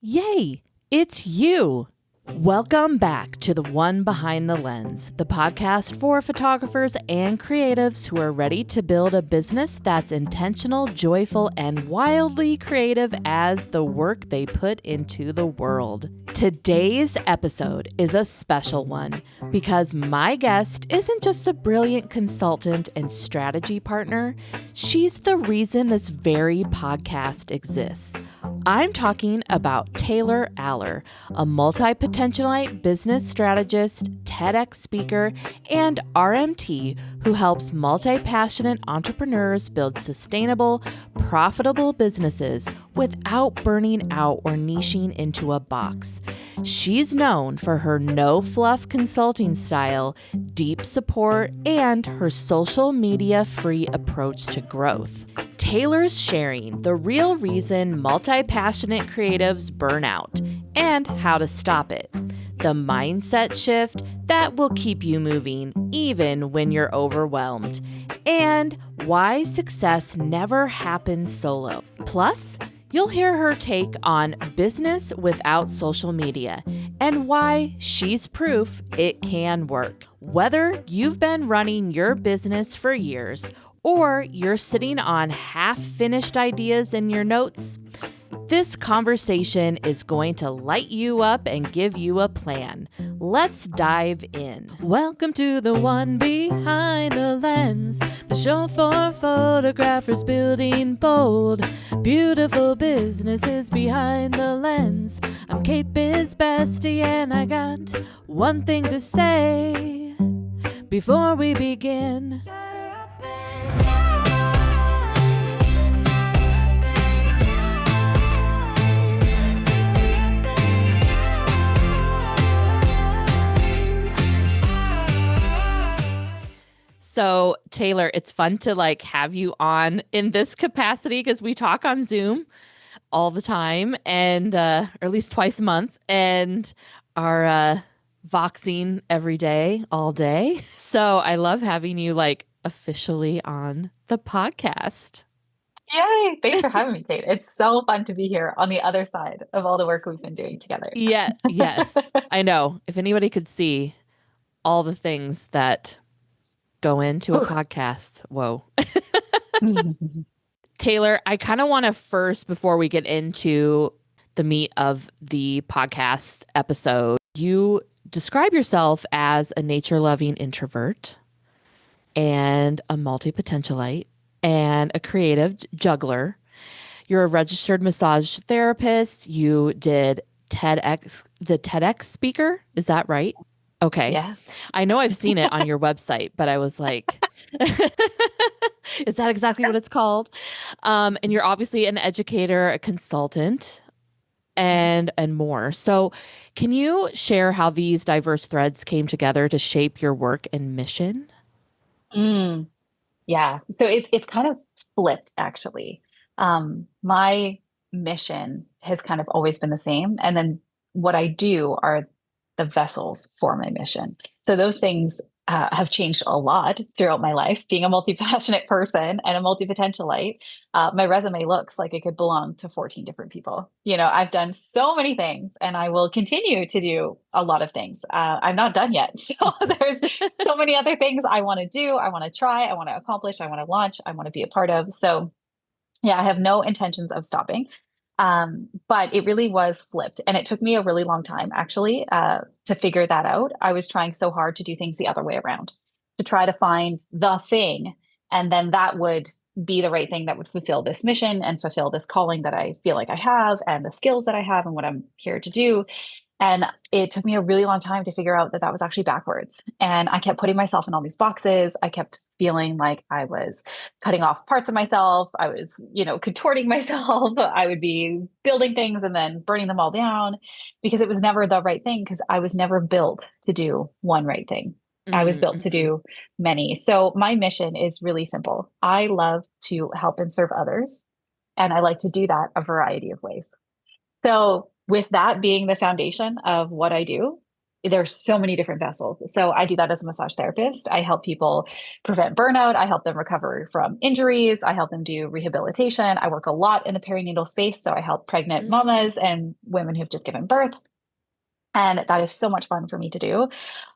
Yay! It's you! Welcome back to The One Behind the Lens, the podcast for photographers and creatives who are ready to build a business that's intentional, joyful, and wildly creative as the work they put into the world. Today's episode is a special one because my guest isn't just a brilliant consultant and strategy partner, she's the reason this very podcast exists. I'm talking about Taylor Aller, a multi-potentialite business strategist, TEDx speaker, and RMT who helps multi-passionate entrepreneurs build sustainable, profitable businesses without burning out or niching into a box. She's known for her no-fluff consulting style, deep support, and her social media-free approach to growth. Taylor's sharing the real reason multi-passionate creatives burn out and how to stop it. The mindset shift that will keep you moving even when you're overwhelmed. And why success never happens solo. Plus, you'll hear her take on business without social media and why she's proof it can work. Whether you've been running your business for years or you're sitting on half-finished ideas in your notes, this conversation is going to light you up and give you a plan. Let's dive in. Welcome to The One Behind the Lens, the show for photographers building bold, beautiful businesses behind the lens. I'm Kate Biz Bestie and I got one thing to say before we begin. So Taylor, it's fun to have you on in this capacity because we talk on Zoom all the time and or at least twice a month and are voxing every day, all day. So I love having you officially on the podcast. Yay! Thanks for having me, Kate. It's so fun to be here on the other side of all the work we've been doing together. Yeah, yes. I know. If anybody could see all the things that go into a podcast. Whoa. Taylor, I kind of want to first, before we get into the meat of the podcast episode, you describe yourself as a nature-loving introvert and a multi-potentialite and a creative juggler. You're a registered massage therapist. You did the TEDx speaker. Is that right? Okay. Yeah. I know I've seen it on your website, but I was like, is that exactly what it's called? And you're obviously an educator, a consultant, and more. So can you share how these diverse threads came together to shape your work and mission? Yeah. So it's kind of flipped, actually. My mission has kind of always been the same. And then what I do are the vessels for my mission. So those things have changed a lot throughout my life. Being a multi-passionate person and a multi-potentialite, my resume looks like it could belong to 14 different people. You know, I've done so many things and I will continue to do a lot of things. I'm not done yet. So there's so many other things I want to do, I want to try, I want to accomplish, I want to launch, I want to be a part of. So yeah, I have no intentions of stopping. But it really was flipped. And it took me a really long time, actually, to figure that out. I was trying so hard to do things the other way around, to try to find the thing. And then that would be the right thing that would fulfill this mission and fulfill this calling that I feel like I have and the skills that I have and what I'm here to do. And it took me a really long time to figure out that that was actually backwards. And I kept putting myself in all these boxes. I kept feeling like I was cutting off parts of myself. I was, contorting myself. I would be building things and then burning them all down because it was never the right thing because I was never built to do one right thing. I was built to do many. So my mission is really simple. I love to help and serve others. And I like to do that a variety of ways. So with that being the foundation of what I do, there's so many different vessels. So I do that as a massage therapist. I help people prevent burnout. I help them recover from injuries. I help them do rehabilitation. I work a lot in the perinatal space. So I help pregnant Mm. mamas and women who've just given birth. And that is so much fun for me to do.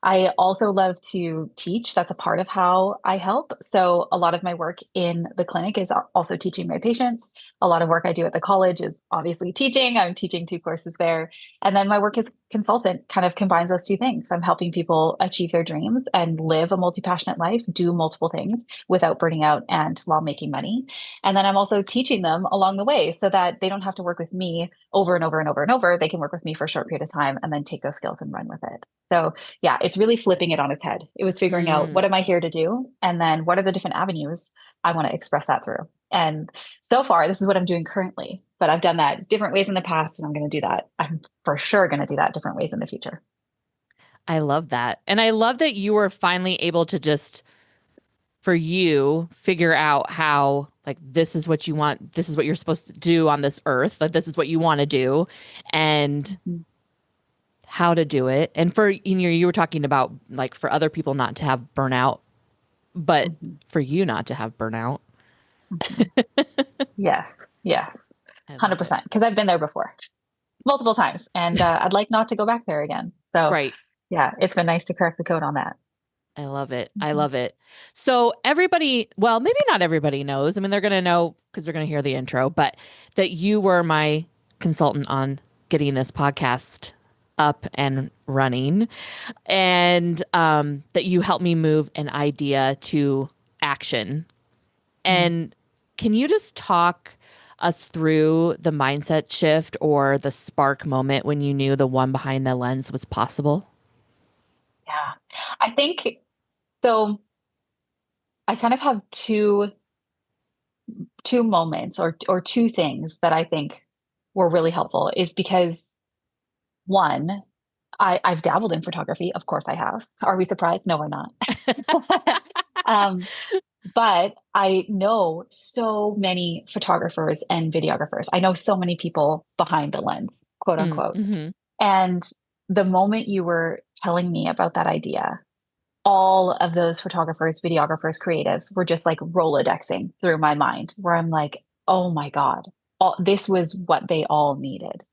I also love to teach. That's a part of how I help. So, a lot of my work in the clinic is also teaching my patients. A lot of work I do at the college is obviously teaching. I'm teaching 2 courses there. And then my work as consultant kind of combines those two things. I'm helping people achieve their dreams and live a multi-passionate life, do multiple things without burning out and while making money. And then I'm also teaching them along the way so that they don't have to work with me over and over and over and over. They can work with me for a short period of time and then take those skills and run with it. So yeah, it's really flipping it on its head. It was figuring out, what Mm. am I here to do? And then what are the different avenues I want to express that through? And so far, this is what I'm doing currently, but I've done that different ways in the past, and I'm going to do that. I'm for sure going to do that different ways in the future. I love that. And I love that you were finally able to just, for you, figure out how, like, this is what you want, this is what you're supposed to do on this earth, like, this is what you want to do, and Mhm. how to do it. And for, you were talking about, like, for other people not to have burnout, but Mhm. for you not to have burnout. Mhm. Yes. Yeah. I love it. 100%. Because I've been there before multiple times, and I'd like not to go back there again. So Right. yeah, it's been nice to crack the code on that. I love it. I Mhm. love it. So everybody, well, maybe not everybody knows. I mean, they're going to know because they're going to hear the intro, but that you were my consultant on getting this podcast up and running, and that you helped me move an idea to action. Mhm. And can you just talk us through the mindset shift or the spark moment when you knew the one behind the lens was possible? Yeah. I think so. I kind of have two moments or two things that I think were really helpful is because one, I've dabbled in photography. Of course I have. Are we surprised? No, we're not. um, but I know so many photographers and videographers. I know so many people behind the lens, quote unquote. Mm-hmm. And the moment you were telling me about that idea, all of those photographers, videographers, creatives were just like Rolodexing through my mind, where I'm like, oh my God, this was what they all needed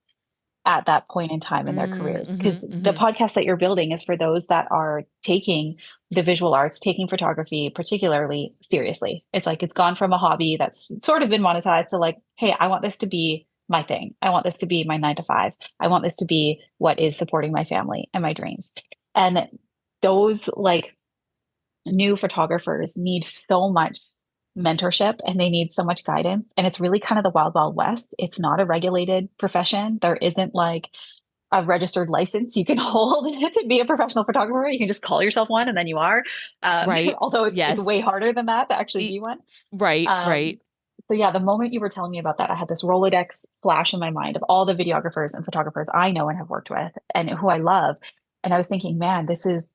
at that point in time in their careers. Because Mm-hmm. the Mm-hmm. podcast that you're building is for those that are taking the visual arts, taking photography particularly seriously. It's like it's gone from a hobby that's sort of been monetized to like, hey, I want this to be my thing. I want this to be my 9 to 5. I want this to be what is supporting my family and my dreams. And those like new photographers need so much mentorship and they need so much guidance. And it's really kind of the wild, wild west. It's not a regulated profession. There isn't like a registered license you can hold to be a professional photographer. You can just call yourself one and then you are. Right. Although it's Yes. way harder than that to actually E- be one. Right. Um, Right. so yeah, the moment you were telling me about that, I had this Rolodex flash in my mind of all the videographers and photographers I know and have worked with and who I love. And I was thinking, man, this is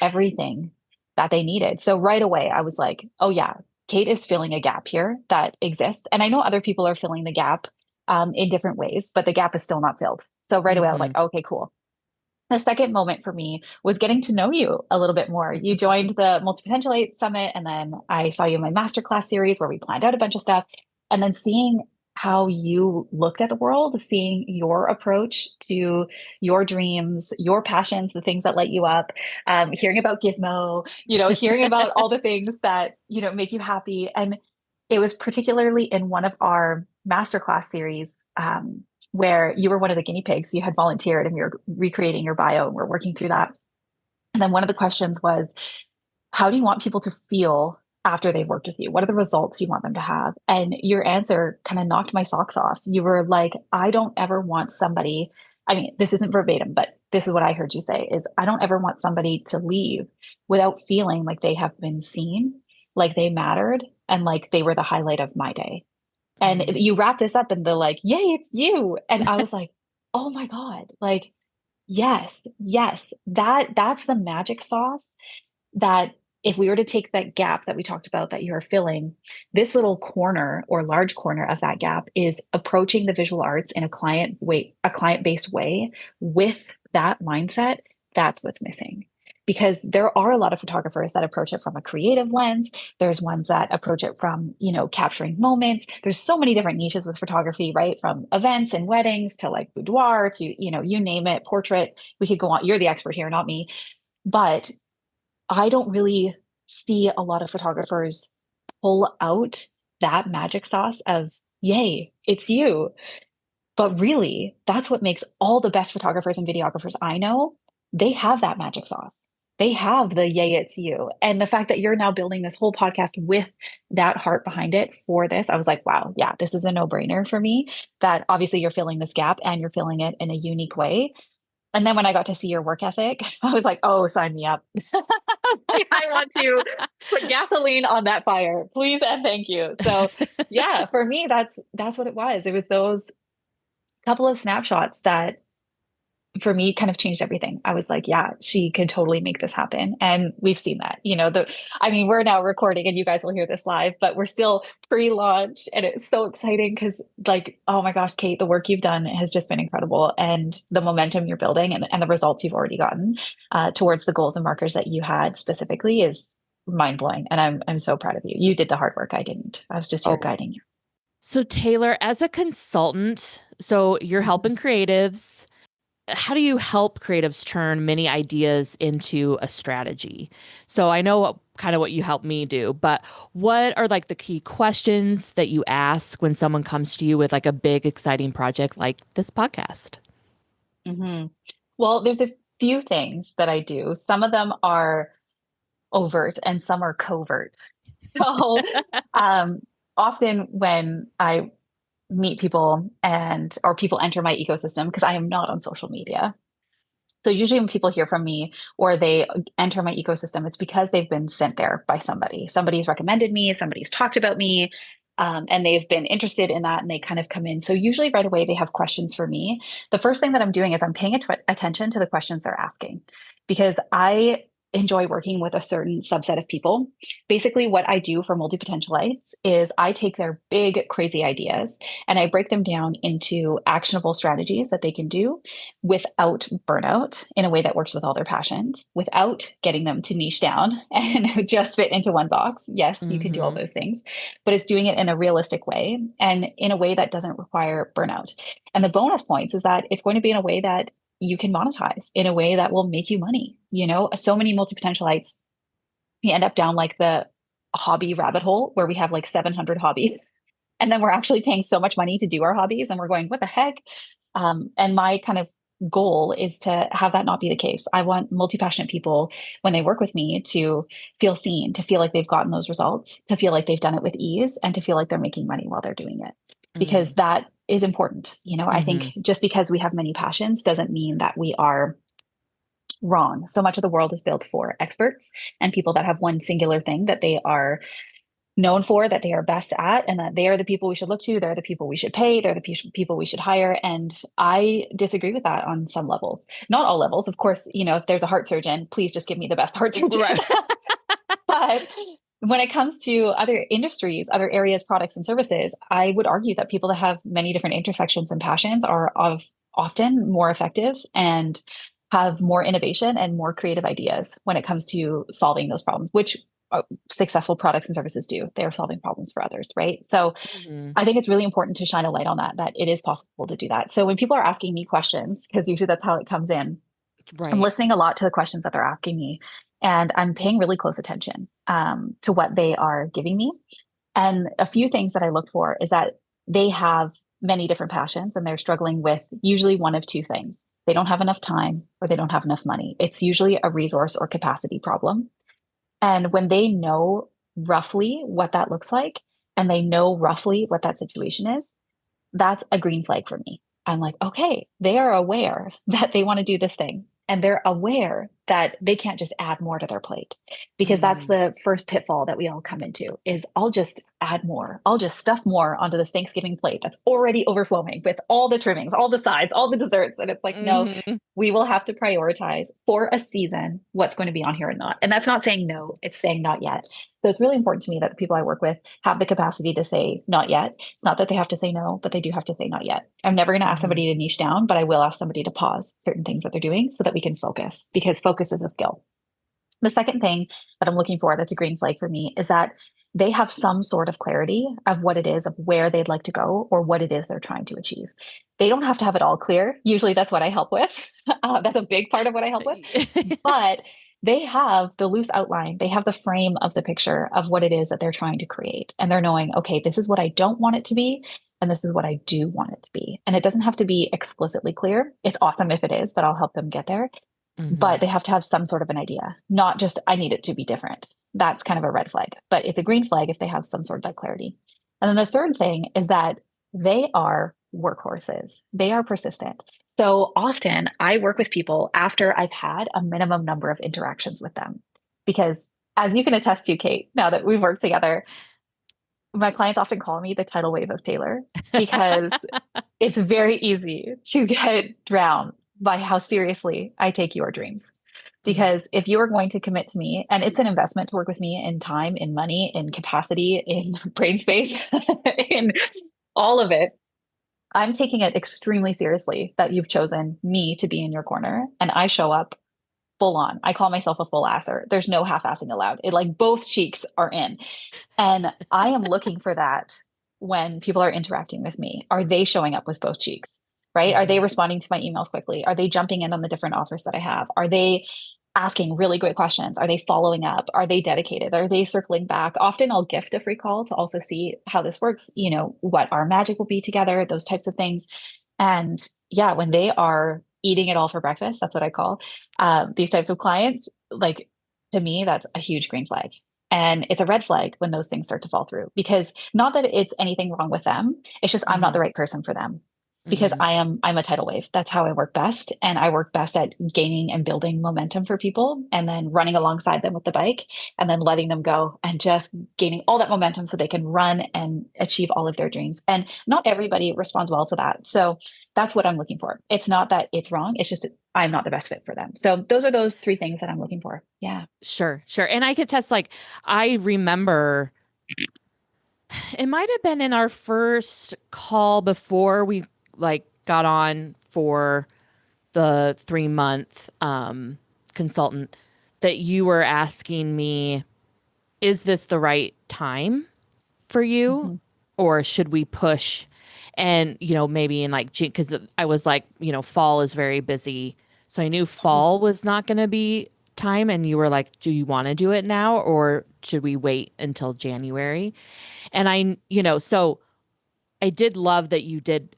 everything that they needed. So right away, I was like, oh yeah, Kate is filling a gap here that exists. And I know other people are filling the gap in different ways, but the gap is still not filled. So right away, I was Mm-hmm. like, okay, cool. The second moment for me was getting to know you a little bit more. You joined the Multi-Potentialite Summit, and then I saw you in my masterclass series where we planned out a bunch of stuff. And then seeing how you looked at the world, seeing your approach to your dreams, your passions, the things that light you up, hearing about Gizmo, hearing about all the things that, make you happy. And it was particularly in one of our masterclass series. Where you were one of the guinea pigs. You had volunteered and you were recreating your bio and we're working through that. And then one of the questions was, how do you want people to feel after they've worked with you? What are the results you want them to have? And your answer kind of knocked my socks off. You were like, I don't ever want somebody, I mean, this isn't verbatim, but this is what I heard you say is I don't ever want somebody to leave without feeling like they have been seen, like they mattered, and like they were the highlight of my day. And Mm. you wrap this up and they're like, yay, it's you. And I was like, oh my God, like, yes, yes, that's the magic sauce that if we were to take that gap that we talked about that you're filling, this little corner or large corner of that gap is approaching the visual arts in a client-based way with that mindset that's what's missing. Because there are a lot of photographers that approach it from a creative lens. There's ones that approach it from, capturing moments. There's so many different niches with photography, right? From events and weddings to like boudoir to, you name it, portrait. We could go on. You're the expert here, not me. But I don't really see a lot of photographers pull out that magic sauce of, yay, it's you. But really, that's what makes all the best photographers and videographers I know. They have that magic sauce. They have the yay, it's you. And the fact that you're now building this whole podcast with that heart behind it for this, I was like, wow, yeah, this is a no-brainer for me. That obviously you're filling this gap and you're filling it in a unique way. And then when I got to see your work ethic, I was like, oh, sign me up. I was like, I want to put gasoline on that fire, please and thank you. So yeah, for me, that's what it was. It was those couple of snapshots that for me kind of changed everything. I was like, yeah, she could totally make this happen. And we've seen that, we're now recording and you guys will hear this live, but we're still pre-launch and it's so exciting because like, oh my gosh, Kate, the work you've done has just been incredible. And the momentum you're building and the results you've already gotten towards the goals and markers that you had specifically is mind blowing. And I'm so proud of you. You did the hard work. I didn't. I was just here guiding you. So Taylor, as a consultant, so you're helping creatives. How do you help creatives turn many ideas into a strategy? So I know what you help me do, but what are like the key questions that you ask when someone comes to you with like a big, exciting project like this podcast? Mm-hmm. Well, there's a few things that I do. Some of them are overt and some are covert. So um, often when I meet people or people enter my ecosystem, because I am not on social media. So usually when people hear from me or they enter my ecosystem, it's because they've been sent there by somebody. Somebody's recommended me, somebody's talked about me, and they've been interested in that and they kind of come in. So usually right away they have questions for me. The first thing that I'm doing is I'm paying attention to the questions they're asking because I enjoy working with a certain subset of people. Basically, what I do for multi-potentialites is I take their big, crazy ideas and I break them down into actionable strategies that they can do without burnout in a way that works with all their passions, without getting them to niche down and just fit into one box. Yes, you can do all those things, but it's doing it in a realistic way and in a way that doesn't require burnout. And the bonus points is that it's going to be in a way that you can monetize in a way that will make you money. So many multi-potentialites, we end up down like the hobby rabbit hole where we have like 700 hobbies. And then we're actually paying so much money to do our hobbies and we're going, what the heck? And my kind of goal is to have that not be the case. I want multi-passionate people when they work with me to feel seen, to feel like they've gotten those results, to feel like they've done it with ease and to feel like they're making money while they're doing it. Because that is important. I think just because we have many passions doesn't mean that we are wrong. So much of the world is built for experts and people that have one singular thing that they are known for, that they are best at, and that they are the people we should look to. They're the people we should pay. They're the people we should hire. And I disagree with that on some levels, not all levels. Of course, if there's a heart surgeon, please just give me the best heart surgeon. Right. But when it comes to other industries, other areas, products and services, I would argue that people that have many different intersections and passions are often more effective and have more innovation and more creative ideas when it comes to solving those problems, which successful products and services do. They're solving problems for others, right? So I think it's really important to shine a light on that it is possible to do that. So when people are asking me questions, because usually that's how it comes in, I'm listening a lot to the questions that they're asking me. And I'm paying really close attention to what they are giving me. And a few things that I look for is that they have many different passions and they're struggling with usually one of two things. They don't have enough time or they don't have enough money. It's usually a resource or capacity problem. And when they know roughly what that looks like and they know roughly what that situation is, that's a green flag for me. I'm like, okay, they are aware that they want to do this thing and they're aware that they can't just add more to their plate, because that's the first pitfall that we all come into is I'll just add more. I'll just stuff more onto this Thanksgiving plate that's already overflowing with all the trimmings, all the sides, all the desserts. And it's like, no, Mm-hmm. we will have to prioritize for a season what's going to be on here and not. And that's not saying no, it's saying not yet. So it's really important to me that the people I work with have the capacity to say not yet. Not that they have to say no, but they do have to say not yet. I'm never going to ask Mm-hmm. somebody to niche down, but I will ask somebody to pause certain things that they're doing so that we can focus, because focus is a skill. The second thing that I'm looking for that's a green flag for me is that they have some sort of clarity of what it is, of where they'd like to go or what it is they're trying to achieve. They don't have to have it all clear. Usually that's what I help with. That's a big part of what I help with. But they have the loose outline, they have the frame of the picture of what it is that they're trying to create. And they're knowing, okay, this is what I don't want it to be. And this is what I do want it to be. And it doesn't have to be explicitly clear. It's awesome if it is, but I'll help them get there. Mm-hmm. But they have to have some sort of an idea, not just, I need it to be different. That's kind of a red flag, but it's a green flag if they have some sort of that clarity. And then the third thing is that they are workhorses. They are persistent. So often I work with people after I've had a minimum number of interactions with them. Because as you can attest to, Kate, now that we've worked together, my clients often call me the tidal wave of Taylor, because it's very easy to get drowned by how seriously I take your dreams. Because if you are going to commit to me, and it's an investment to work with me in time, in money, in capacity, in brain space, in all of it, I'm taking it extremely seriously that you've chosen me to be in your corner, and I show up full on. I call myself a full asser. There's no half-assing allowed. It, like, both cheeks are in. And I am looking for that when people are interacting with me. Are they showing up with both cheeks? Right? Are they responding to my emails quickly? Are they jumping in on the different offers that I have? Are they asking really great questions? Are they following up? Are they dedicated? Are they circling back? Often I'll gift a free call to also see how this works, what our magic will be together, those types of things. And yeah, when they are eating it all for breakfast, that's what I call these types of clients. Like, to me, that's a huge green flag. And it's a red flag when those things start to fall through, because not that it's anything wrong with them. It's just I'm not the right person for them, because Mm-hmm. I'm a tidal wave. That's how I work best. And I work best at gaining and building momentum for people, and then running alongside them with the bike, and then letting them go and just gaining all that momentum so they can run and achieve all of their dreams. And not everybody responds well to that. So that's what I'm looking for. It's not that it's wrong. It's just I'm not the best fit for them. So those are those three things that I'm looking for. Yeah. Sure. And I could test, like, I remember it might have been in our first call before we like got on for the 3-month consultant, that you were asking me, is this the right time for you, Mm-hmm. or should we push? And, maybe in like June, because I was like, fall is very busy. So I knew fall was not going to be time. And you were like, do you want to do it now, or should we wait until January? And so I did love that you did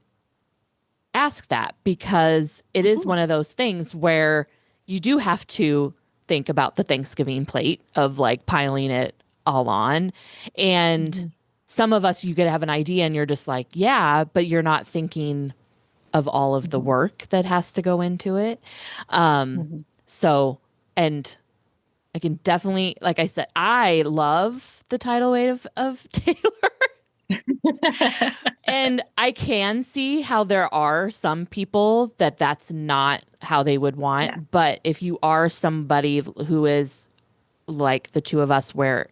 ask that, because it is Mm-hmm. one of those things where you do have to think about the Thanksgiving plate of like piling it all on. And Mm-hmm. some of us, you could have an idea and you're just like, yeah, but you're not thinking of all of the Mm-hmm. work that has to go into it. Um, Mm-hmm. so, and I can definitely, like I said, I love the tidal wave of Taylor. And I can see how there are some people that that's not how they would Yeah. want. But if you are somebody who is like the two of us, where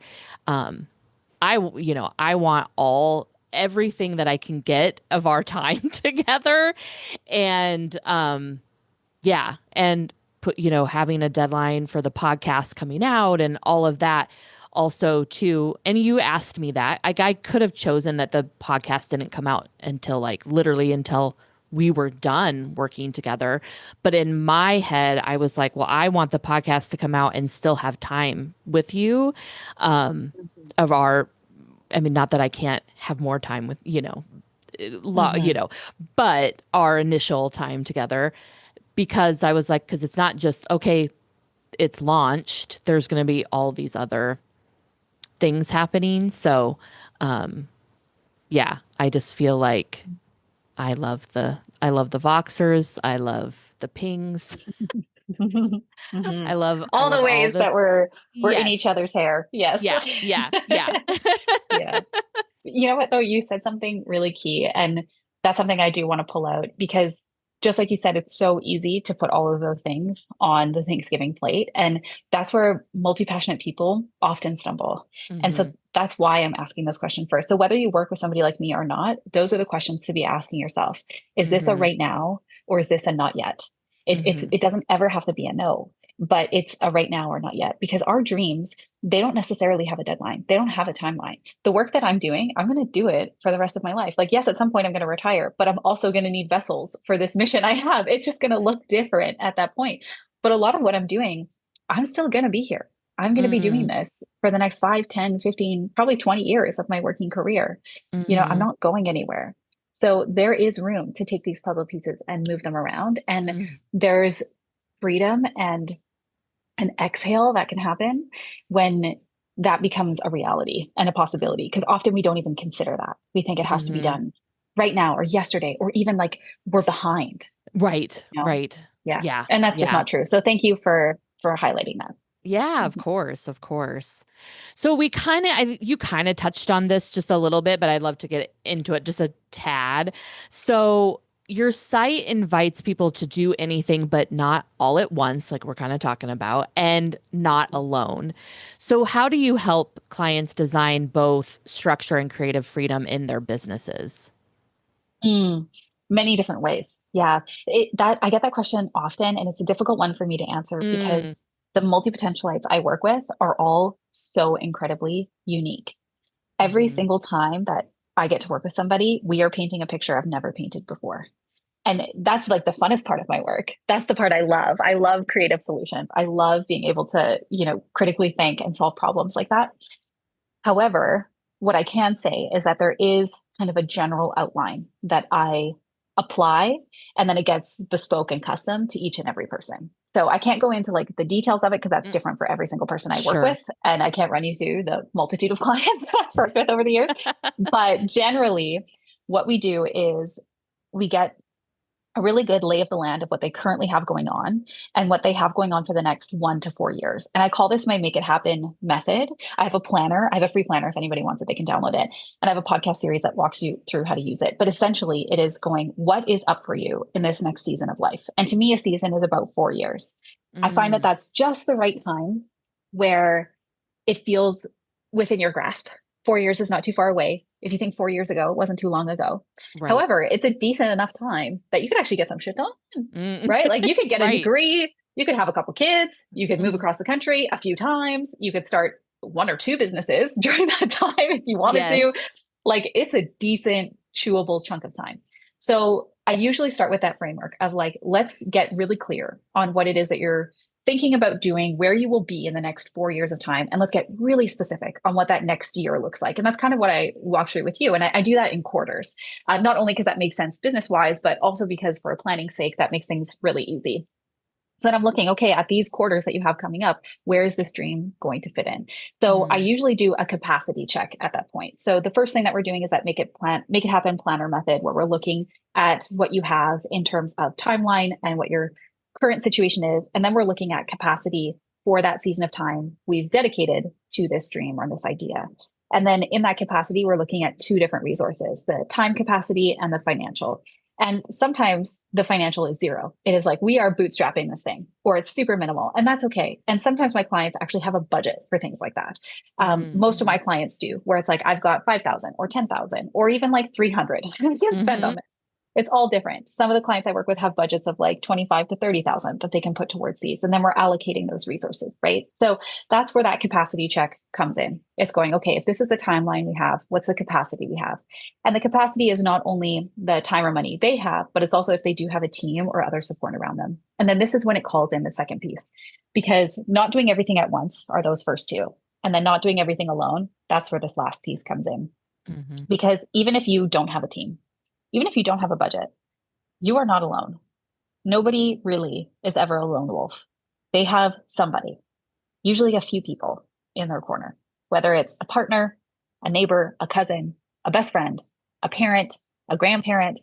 I want everything that I can get of our time together. And yeah, and having a deadline for the podcast coming out and all of that also too. And you asked me that. I could have chosen that the podcast didn't come out until like literally until we were done working together. But in my head, I was like, well, I want the podcast to come out and still have time with you, Mm-hmm. of our, I mean, not that I can't have more time with, Mm-hmm. but our initial time together, because I was like, because it's not just, okay, it's launched. There's going to be all these other things happening. So, yeah, I just feel like I love the Voxers. I love the pings. Mhm. I All the love all ways the that we're in each yes. other's hair. Yes. Yeah. Yeah. Yeah. Yeah. You know what, though? You said something really key, and that's something I do want to pull out because just like you said, it's so easy to put all of those things on the Thanksgiving plate. And that's where multi-passionate people often stumble. And so Hmm. that's why I'm asking this question first. So whether you work with somebody like me or not, those are the questions to be asking yourself. Is this a Hmm. right now or is this a not yet? Hmm. It doesn't ever have to be a no, but it's a right now or not yet because our dreams, they don't necessarily have a deadline. They don't have a timeline. The work that I'm doing, I'm going to do it for the rest of my life. Like, yes, at some point I'm going to retire, but I'm also going to need vessels for this mission I have. It's just going to look different at that point. But a lot of what I'm doing, I'm still going to be here. I'm going to be doing Hmm. this for the next 5, 10, 15, probably 20 years of my working career. I'm Hmm. not going anywhere. So there is room to take these puzzle pieces and move them around. And there's freedom and an exhale that can happen when that becomes a reality and a possibility. Because often we don't even consider that. We think it has to be Hmm. done right now or yesterday, or even like we're behind, Right. you know? Right. Yeah. Yeah. And that's just Yeah. not true. So thank you for highlighting that. Yeah, of Mhm. course, of course. So you kind of touched on this just a little bit, but I'd love to get into it just a tad. So your site invites people to do anything, but not all at once, like we're kind of talking about, and not alone. So how do you help clients design both structure and creative freedom in their businesses? Mm, many different ways. Yeah. That I get that question often, and it's a difficult one for me to answer Mm, because the multi-potentialites I work with are all so incredibly unique. Every hmm. single time that I get to work with somebody, we are painting a picture I've never painted before. And that's like the funnest part of my work. That's the part I love. I love creative solutions. I love being able to, critically think and solve problems like that. However, what I can say is that there is kind of a general outline that I apply, and then it gets bespoke and custom to each and every person. So I can't go into like the details of it because that's Mm, different for every single person I work sure. with. And I can't run you through the multitude of clients that I've worked with over the years. But generally, what we do is we get a really good lay of the land of what they currently have going on and what they have going on for the next 1 to 4 years. And I call this my make it happen method. I have a planner. I have a free planner. If anybody wants it, they can download it. And I have a podcast series that walks you through how to use it. But essentially, it is going, what is up for you in this next season of life? And to me, a season is about 4 years. I find that Mm, that's just the right time where it feels within your grasp. 4 years is not too far away. If you think 4 years ago, it wasn't too long ago. right. However, it's a decent enough time that you could actually get some shit done, Mm, right? Like you could get a right. degree, you could have a couple kids, you could move Mm, across the country a few times, you could start one or two businesses during that time if you wanted to. yes. Like it's a decent, chewable chunk of time. So I usually start with that framework of like, let's get really clear on what it is that you're thinking about doing, where you will be in the next 4 years of time. And let's get really specific on what that next year looks like. And that's kind of what I walk through with you. And I do that in quarters, not only because that makes sense business wise, but also because for a planning sake, that makes things really easy. So then I'm looking, okay, at these quarters that you have coming up, where is this dream going to fit in? So I Mm, usually do a capacity check at that point. So the first thing that we're doing is that make it happen planner method, where we're looking at what you have in terms of timeline and what your current situation is. And then we're looking at capacity for that season of time we've dedicated to this dream or this idea. And then in that capacity, we're looking at two different resources, the time capacity and the financial. And sometimes the financial is zero. It is like, we are bootstrapping this thing, or it's super minimal, and that's okay. And sometimes my clients actually have a budget for things like that. Most of mm-hmm. my clients do, where it's like, I've got 5,000 or 10,000 or even like 300 I can spend Mm-hmm. on it. It's all different. Some of the clients I work with have budgets of like 25 to 30,000 that they can put towards these. And then we're allocating those resources, right? So that's where that capacity check comes in. It's going, okay, if this is the timeline we have, what's the capacity we have? And the capacity is not only the time or money they have, but it's also if they do have a team or other support around them. And then this is when it calls in the second piece, because not doing everything at once are those first two. And then not doing everything alone, that's where this last piece comes in. Mm-hmm. Because even if you don't have a team, even if you don't have a budget, you are not alone. Nobody really is ever a lone wolf. They have somebody, usually a few people in their corner, whether it's a partner, a neighbor, a cousin, a best friend, a parent, a grandparent,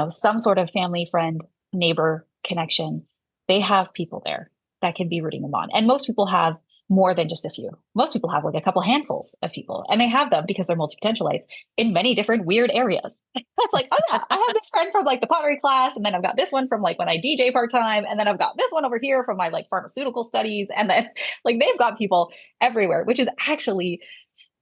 some sort of family, friend, neighbor connection. they have people there that can be rooting them on. And most people have more than just a few. Most people have like a couple handfuls of people, and they have them because they're multi-potentialites in many different weird areas. It's like, oh yeah, I have this friend from like the pottery class, and then I've got this one from like when I DJ part-time, and then I've got this one over here from my like pharmaceutical studies. And then like they've got people everywhere, which is actually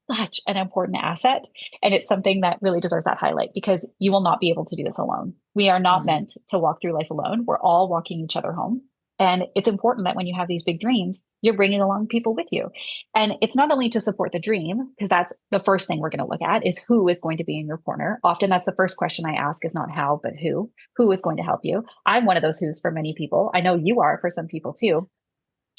such an important asset. And it's something that really deserves that highlight because you will not be able to do this alone. We are not meant to walk through life alone. We're all walking each other home. And it's important that when you have these big dreams, you're bringing along people with you. And it's not only to support the dream, because that's the first thing we're going to look at is who is going to be in your corner. Often that's the first question I ask is not how, but who. Who is going to help you? I'm one of those who's for many people. I know you are for some people too.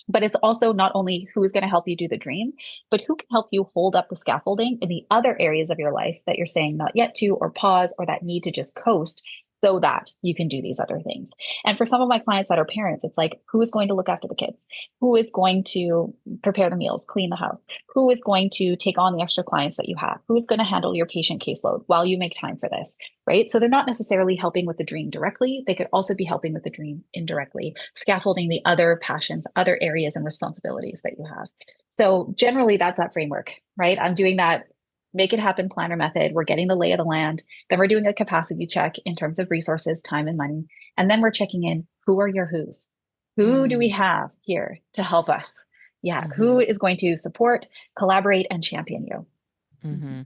But it's also not only who is going to help you do the dream, but who can help you hold up the scaffolding in the other areas of your life that you're saying not yet to, or pause, or that need to just coast so that you can do these other things. And for some of my clients that are parents, it's like, who is going to look after the kids? Who is going to prepare the meals, clean the house? Who is going to take on the extra clients that you have? Who is going to handle your patient caseload while you make time for this? Right? So they're not necessarily helping with the dream directly. They could also be helping with the dream indirectly, scaffolding the other passions, other areas and responsibilities that you have. So generally that's that framework, right? I'm doing that make it happen planner method. We're getting the lay of the land. Then we're doing a capacity check in terms of resources, time, and money. And then we're checking in, who are your who's? Who do we have here to help us? Yeah. Who is going to support, collaborate, and champion you?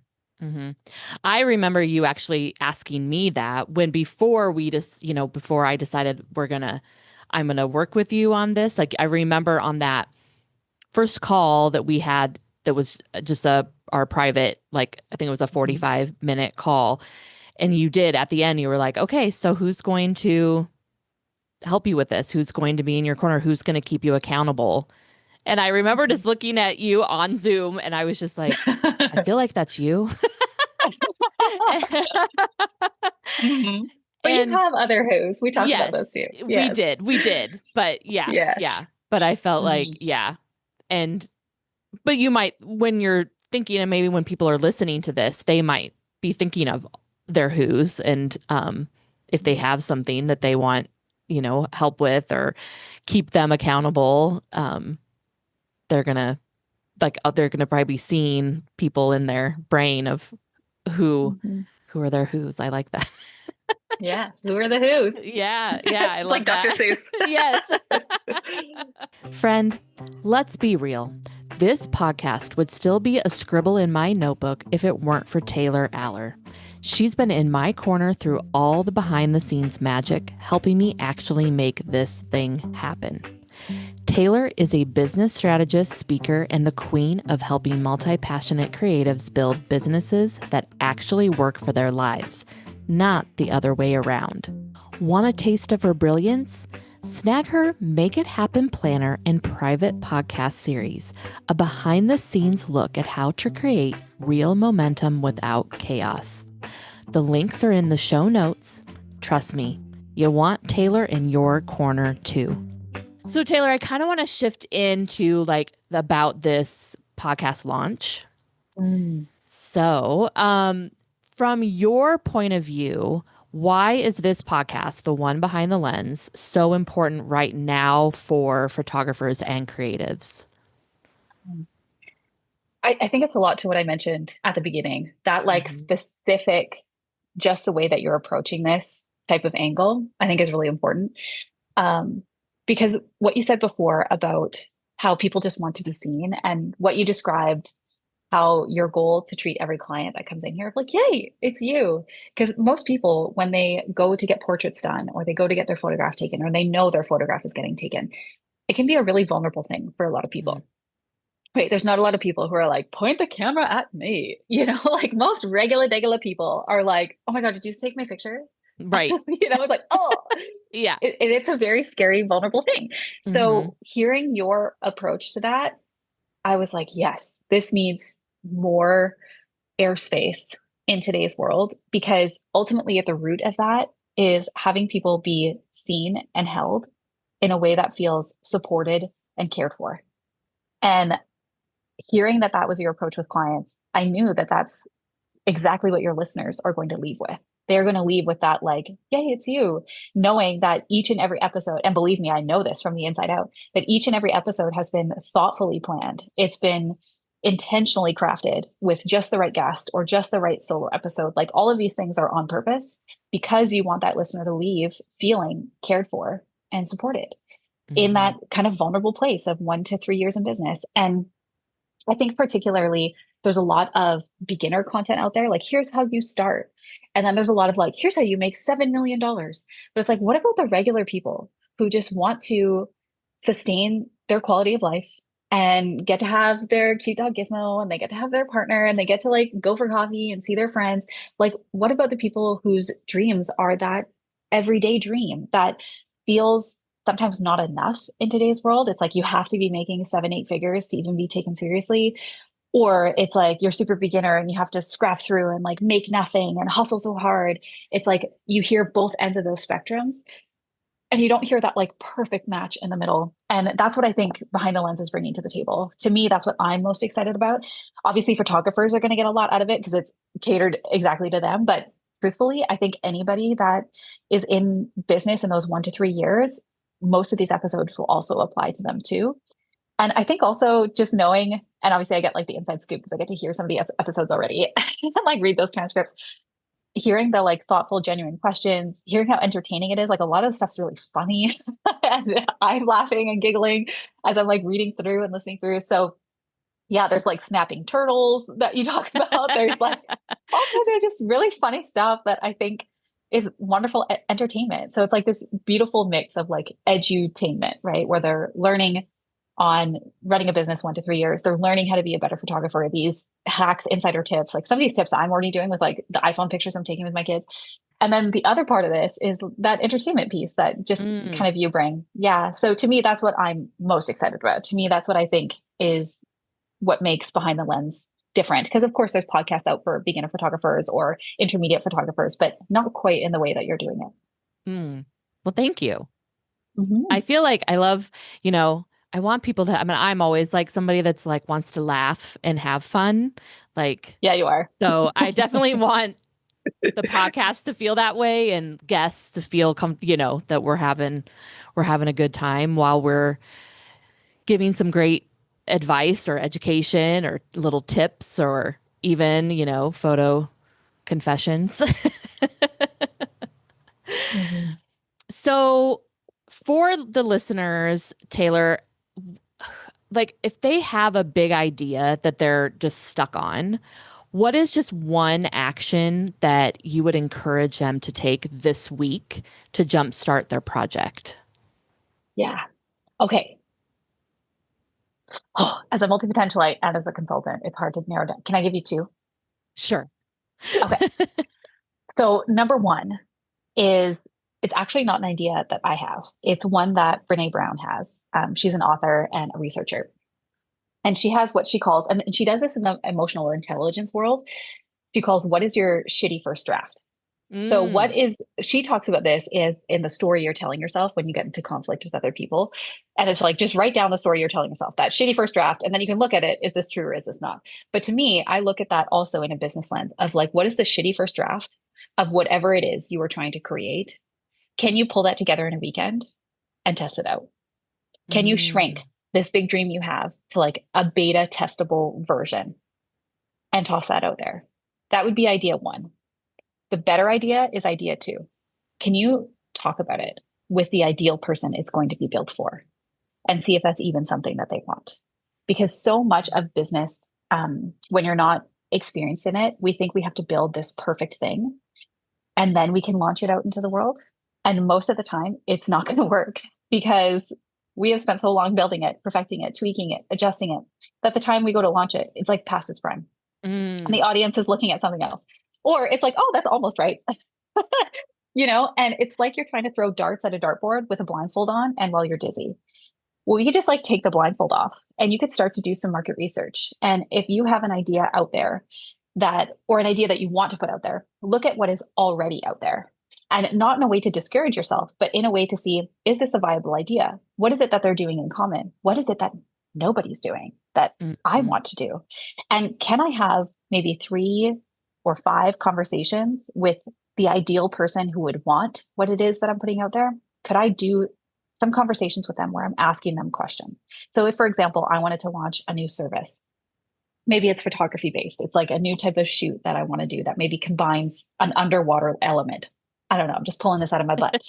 I remember you actually asking me that when before we just, before I decided I'm going to work with you on this. Like I remember on that first call that we had, that was just our private, like, I think it was a 45-minute call. And you did at the end, you were like, okay, so who's going to help you with this? Who's going to be in your corner? Who's going to keep you accountable? And I remember just looking at you on Zoom and I was just like, I feel like that's you. But you have other who's. We talked about those too. Yes. We did. But yeah. But I felt like, but you might, when you're thinking, and maybe when people are listening to this, they might be thinking of their who's, and if they have something that they want, help with or keep them accountable, they're gonna probably be seeing people in their brain of who are their who's. I like that. Yeah. Who are the who's? Yeah. I love like Dr. Seuss. Yes. Friend, let's be real. This podcast would still be a scribble in my notebook if it weren't for Taylor Aller. She's been in my corner through all the behind the scenes magic, helping me actually make this thing happen. Taylor is a business strategist, speaker, and the queen of helping multi-passionate creatives build businesses that actually work for their lives, not the other way around. Want a taste of her brilliance? Snag her Make It Happen Planner and Private Podcast Series, a behind-the-scenes look at how to create real momentum without chaos. The links are in the show notes. Trust me, you want Taylor in your corner too. So Taylor, I kind of want to shift into about this podcast launch. So, from your point of view, why is this podcast, The One Behind the Lens, so important right now for photographers and creatives? I think it's a lot to what I mentioned at the beginning, that specific, just the way that you're approaching this type of angle, I think is really important. Because what you said before about how people just want to be seen, and what you described, how your goal to treat every client that comes in here, like, yay, it's you. Because most people, when they go to get portraits done, or they go to get their photograph taken, or they know their photograph is getting taken, it can be a really vulnerable thing for a lot of people. Right. There's not a lot of people who are like, point the camera at me. Like most regular people are like, oh my God, did you just take my picture? Right. It's like, oh, yeah. It's a very scary, vulnerable thing. So hearing your approach to that, I was like, yes, this needs more airspace in today's world, because ultimately at the root of that is having people be seen and held in a way that feels supported and cared for. And hearing that was your approach with clients, I knew that that's exactly what your listeners are going to leave with. they're going to leave with that, like, yay, it's you, knowing that each and every episode, and believe me, I know this from the inside out, that each and every episode has been thoughtfully planned. It's been intentionally crafted with just the right guest or just the right solo episode. Like all of these things are on purpose because you want that listener to leave feeling cared for and supported in Mm-hmm. that kind of vulnerable place of 1 to 3 years in business. And I think particularly there's a lot of beginner content out there. Like, here's how you start. And then there's a lot of like, here's how you make $7 million. But it's like, what about the regular people who just want to sustain their quality of life and get to have their cute dog Gizmo and they get to have their partner and they get to like go for coffee and see their friends? Like, what about the people whose dreams are that everyday dream that feels sometimes not enough in today's world? It's like you have to be making 7, 8 figures to even be taken seriously. Or it's like you're super beginner and you have to scrap through and like make nothing and hustle so hard. It's like you hear both ends of those spectrums and you don't hear that like perfect match in the middle. And that's what I think Behind the Lens is bringing to the table. To me, that's what I'm most excited about. Obviously, photographers are going to get a lot out of it because it's catered exactly to them. But truthfully, I think anybody that is in business in those 1 to 3 years, most of these episodes will also apply to them too. And I think also just knowing, and obviously I get like the inside scoop because I get to hear some of the episodes already and like read those transcripts, hearing the like thoughtful, genuine questions, hearing how entertaining it is. Like a lot of the stuff's really funny. And I'm laughing and giggling as I'm like reading through and listening through. So yeah, there's like snapping turtles that you talk about. There's like all kinds of just really funny stuff that I think is wonderful entertainment. So it's like this beautiful mix of like edutainment, right? Where they're learning on running a business 1 to 3 years. They're learning how to be a better photographer, these hacks, insider tips, like some of these tips I'm already doing with like the iPhone pictures I'm taking with my kids. And then the other part of this is that entertainment piece that just Mm. kind of you bring. Yeah. So to me, that's what I'm most excited about. To me, that's what I think is what makes Behind the Lens different. Because of course there's podcasts out for beginner photographers or intermediate photographers, but not quite in the way that you're doing it. Mm. Well, thank you. Mm-hmm. I feel like I love, I want people to, I mean, I'm always like somebody that's like wants to laugh and have fun. Like, Yeah, you are. so I definitely want the podcast to feel that way and guests to feel that we're having a good time while we're giving some great advice or education or little tips or even, photo confessions. Mm-hmm. So for the listeners, Taylor, like if they have a big idea that they're just stuck on, what is just one action that you would encourage them to take this week to jumpstart their project? Yeah. Okay. Oh, as a multi-potentialite and as a consultant, it's hard to narrow down. Can I give you two? Sure. Okay. So number one is it's actually not an idea that I have. It's one that Brene Brown has. She's an author and a researcher. And she has what she calls, and she does this in the emotional intelligence world. She calls, what is your shitty first draft? So Mm. she talks about this is in the story you're telling yourself when you get into conflict with other people. And it's like, just write down the story you're telling yourself, that shitty first draft. And then you can look at it. Is this true or is this not? But to me, I look at that also in a business lens of like, what is the shitty first draft of whatever it is you are trying to create? Can you pull that together in a weekend and test it out? Can you Mm. shrink this big dream you have to like a beta testable version and toss that out there? That would be idea one. The better idea is idea two. Can you talk about it with the ideal person it's going to be built for and see if that's even something that they want? Because so much of business, when you're not experienced in it, we think we have to build this perfect thing and then we can launch it out into the world. And most of the time, it's not going to work because we have spent so long building it, perfecting it, tweaking it, adjusting it, that the time we go to launch it, it's like past its prime. And Mm. the audience is looking at something else. Or it's like, oh, that's almost right. And it's like you're trying to throw darts at a dartboard with a blindfold on and while you're dizzy. Well, you could just like take the blindfold off and you could start to do some market research. And if you have an idea out there or an idea that you want to put out there, look at what is already out there. And not in a way to discourage yourself, but in a way to see, is this a viable idea? What is it that they're doing in common? What is it that nobody's doing that I Mm. want to do? And can I have maybe 3 or 5 conversations with the ideal person who would want what it is that I'm putting out there? Could I do some conversations with them where I'm asking them questions? So if, for example, I wanted to launch a new service, maybe it's photography based. It's like a new type of shoot that I want to do that maybe combines an underwater element. I don't know. I'm just pulling this out of my butt.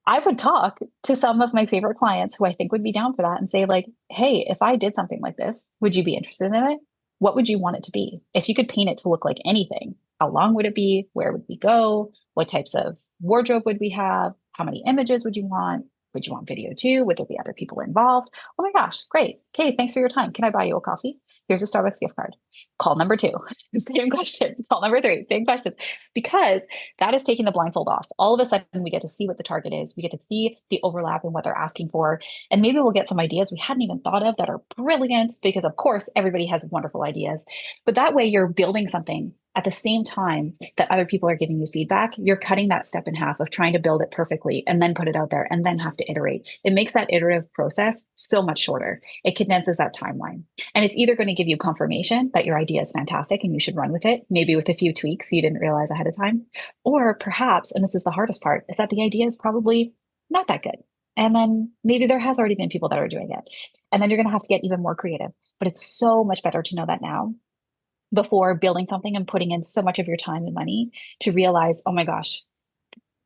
I would talk to some of my favorite clients who I think would be down for that and say, like, hey, if I did something like this, would you be interested in it? What would you want it to be? If you could paint it to look like anything, how long would it be? Where would we go? What types of wardrobe would we have? How many images would you want? Would you want video too? Would there be other people involved? Oh my gosh, great. Okay, thanks for your time. Can I buy you a coffee? Here's a Starbucks gift card. Call number two, same questions. Call number three, same questions. Because that is taking the blindfold off. All of a sudden, we get to see what the target is. We get to see the overlap and what they're asking for. And maybe we'll get some ideas we hadn't even thought of that are brilliant because, of course, everybody has wonderful ideas. But that way, you're building something at the same time that other people are giving you feedback. You're cutting that step in half of trying to build it perfectly and then put it out there and then have to iterate. It makes that iterative process so much shorter. It condenses that timeline. And it's either going to give you confirmation that your idea is fantastic and you should run with it, maybe with a few tweaks you didn't realize ahead of time. Or perhaps, and this is the hardest part, is that the idea is probably not that good. And then maybe there has already been people that are doing it. And then you're going to have to get even more creative. But it's so much better to know that now before building something and putting in so much of your time and money to realize, oh my gosh,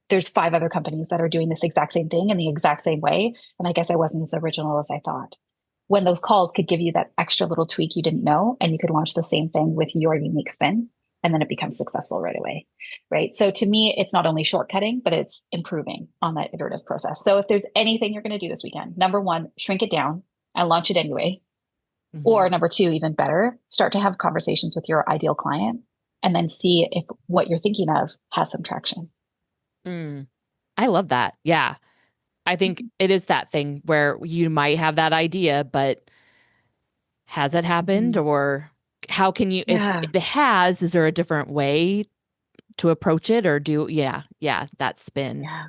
there's 5 other companies that are doing this exact same thing in the exact same way. And I guess I wasn't as original as I thought. When those calls could give you that extra little tweak you didn't know, and you could launch the same thing with your unique spin, and then it becomes successful right away. Right. So to me, it's not only shortcutting, but it's improving on that iterative process. So if there's anything you're going to do this weekend, number one, shrink it down and launch it anyway. Mm-hmm. Or number two, even better, start to have conversations with your ideal client and then see if what you're thinking of has some traction. I love that. Yeah. I think it is that thing where you might have that idea, but has it happened? Or how can you, if it has, is there a different way to approach it or do, that spin. Yeah.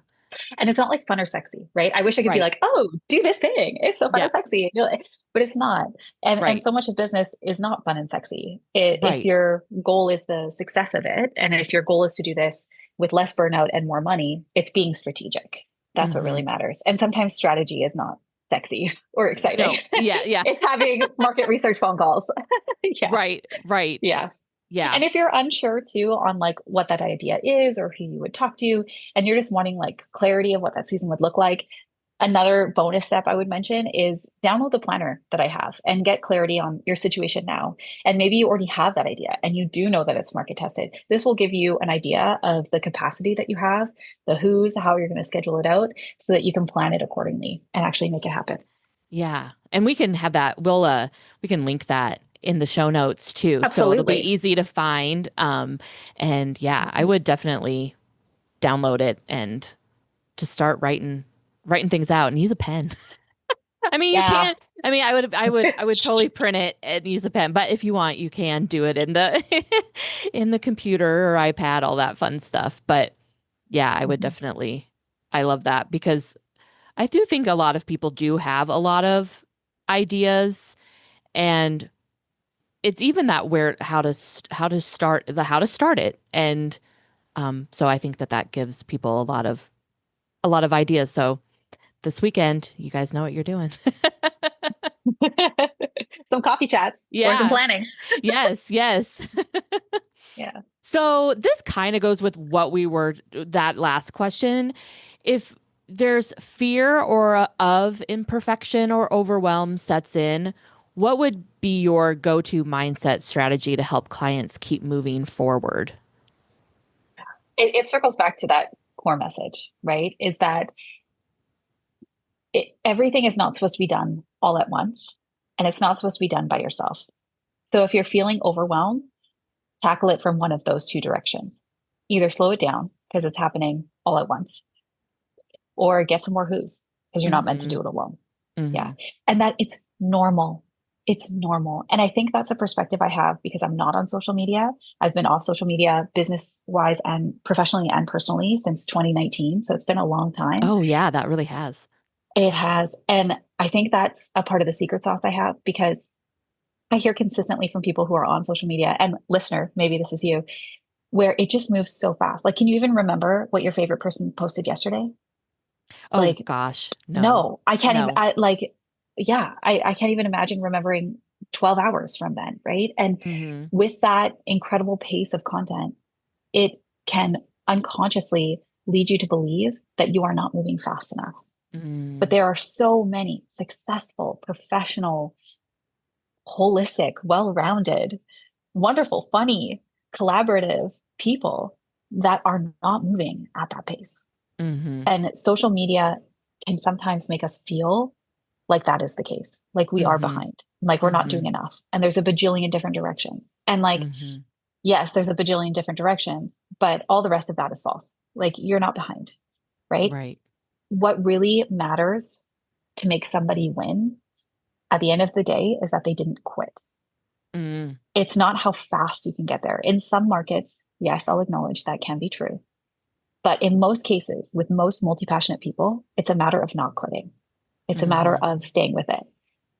And it's not like fun or sexy, right? I wish I could be like, oh, do this thing. It's so fun and sexy. But it's not. And so much of business is not fun and sexy. If your goal is the success of it, and if your goal is to do this with less burnout and more money, it's being strategic. That's what really matters. And sometimes strategy is not sexy or exciting. No. Yeah. It's having market research phone calls. Right. Yeah. Yeah. And if you're unsure too on like what that idea is or who you would talk to, and you're just wanting like clarity of what that season would look like, another bonus step I would mention is download the planner that I have and get clarity on your situation now. And maybe you already have that idea and you do know that it's market tested. This will give you an idea of the capacity that you have, the who's, how you're going to schedule it out so that you can plan it accordingly and actually make it happen. Yeah. And we can have that. We can link that in the show notes too. Absolutely. So it'll be easy to find. And yeah, I would definitely download it and to start writing things out and use a pen. I mean, you can't, I would totally print it and use a pen, but if you want, you can do it in the, in the computer or iPad, all that fun stuff. But yeah, I would definitely, I love that because I do think a lot of people do have a lot of ideas, and it's even that where how to start it. And so I think that gives people a lot of ideas. So this weekend, you guys know what you're doing. Some coffee chats or some planning. Yes. Yeah. So this kind of goes with what that last question. If there's fear of imperfection or overwhelm sets in, what would be your go-to mindset strategy to help clients keep moving forward? It circles back to that core message, right? Is that everything is not supposed to be done all at once, and it's not supposed to be done by yourself. So if you're feeling overwhelmed, tackle it from one of those two directions. Either slow it down because it's happening all at once, or get some more who's because you're not meant to do it alone. Yeah. And that it's normal. It's normal. And I think that's a perspective I have because I'm not on social media. I've been off social media business wise and professionally and personally since 2019. So it's been a long time. Oh yeah, that really has. It has. And I think that's a part of the secret sauce I have because I hear consistently from people who are on social media, and listener, maybe this is you. where it just moves so fast. Like, can you even remember what your favorite person posted yesterday? Oh Like, gosh, no, no, I can't even, no. I can't even imagine remembering 12 hours from then, right? And Mm-hmm. with that incredible pace of content, it can unconsciously lead you to believe that you are not moving fast enough. But Mm-hmm. there are so many successful, professional, holistic, well-rounded, wonderful, funny, collaborative people that are not moving at that pace. Mm-hmm. And social media can sometimes make us feel like that is the case, like we are Mm-hmm. behind, like we're not Mm-hmm. doing enough. And there's a bajillion different directions. And like, Mm-hmm. yes, there's a bajillion different directions, but all the rest of that is false. Like you're not behind, right? Right. What really matters to make somebody win at the end of the day is that they didn't quit. Mm. It's not how fast you can get there. In some markets, yes, I'll acknowledge that can be true. But in most cases, with most multi-passionate people, it's a matter of not quitting. It's a matter Mm-hmm. of staying with it.